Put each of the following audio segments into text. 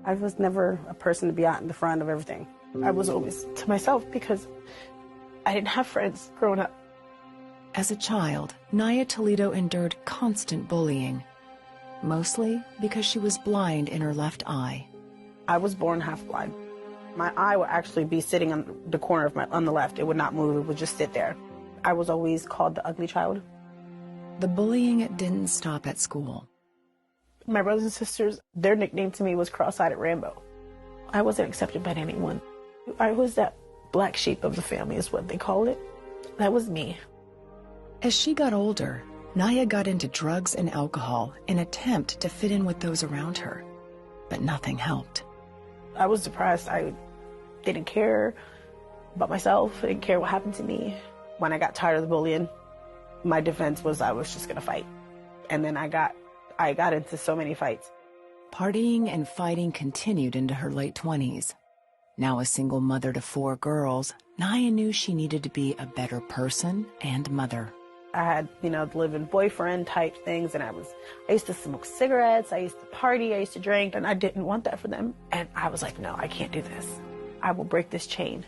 I was never a person to be out in the front of everything. I was always to myself because I didn't have friends growing up. As a child, Naya Toledo endured constant bullying, mostly because she was blind in her left eye. I was born half blind. My eye would actually be sitting on the corner of on the left. It would not move. It would just sit there. I was always called the ugly child. The bullying didn't stop at school. My brothers and sisters, their nickname to me was Cross-Eyed Rambo. I wasn't accepted by anyone. I was that black sheep of the family is what they call it. That was me. As she got older, Naya got into drugs and alcohol in an attempt to fit in with those around her, but nothing helped. I was depressed. I didn't care about myself. I didn't care what happened to me. When I got tired of the bullying, my defense was I was just going to fight. And then I got into so many fights. Partying and fighting continued into her late 20s. Now a single mother to 4 girls, Naya knew she needed to be a better person and mother. I had, live-in boyfriend type things, and I used to smoke cigarettes, I used to party, I used to drink, and I didn't want that for them. And I was like, no, I can't do this. I will break this chain.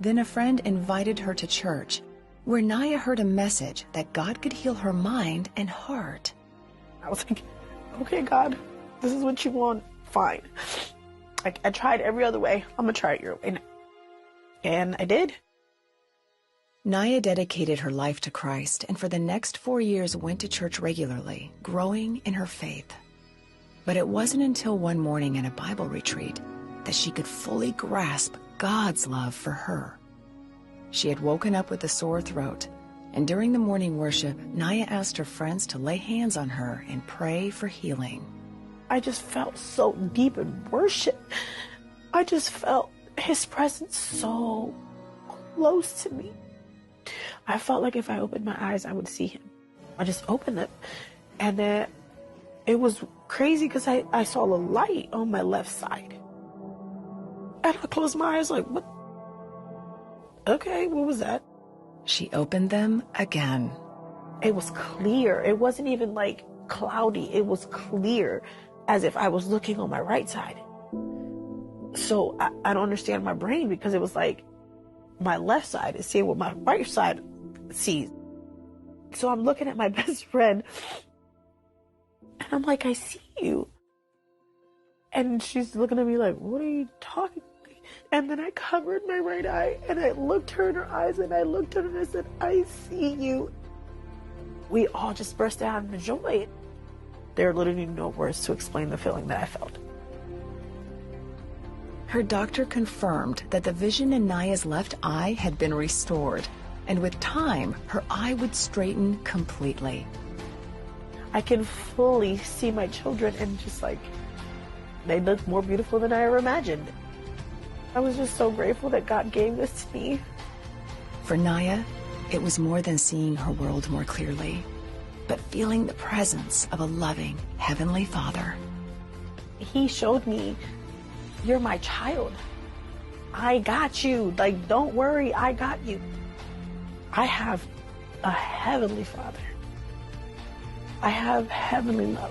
Then a friend invited her to church, where Naya heard a message that God could heal her mind and heart. I was like, okay, God, this is what you want, fine. I tried every other way. I'm going to try it your way. And I did. Naya dedicated her life to Christ and for the next 4 years went to church regularly, growing in her faith. But it wasn't until one morning at a Bible retreat that she could fully grasp God's love for her. She had woken up with a sore throat, and during the morning worship, Naya asked her friends to lay hands on her and pray for healing. I just felt so deep in worship. I just felt His presence so close to me. I felt like if I opened my eyes, I would see Him. I just opened them. And then it was crazy because I saw a light on my left side. And I closed my eyes like, what? Okay, what was that? She opened them again. It was clear. It wasn't even like cloudy. It was clear, as if I was looking on my right side. So I don't understand my brain, because it was like my left side is seeing what my right side sees. So I'm looking at my best friend and I'm like, I see you. And she's looking at me like, what are you talking about? And then I covered my right eye and I looked her in her eyes and I looked at her and I said, I see you. We all just burst out into joy. There are literally no words to explain the feeling that I felt. Her doctor confirmed that the vision in Naya's left eye had been restored, and with time, her eye would straighten completely. I can fully see my children and just like, they look more beautiful than I ever imagined. I was just so grateful that God gave this to me. For Naya, it was more than seeing her world more clearly, but feeling the presence of a loving Heavenly Father. He showed me, you're my child. I got you. Like, don't worry, I got you. I have a Heavenly Father. I have heavenly love.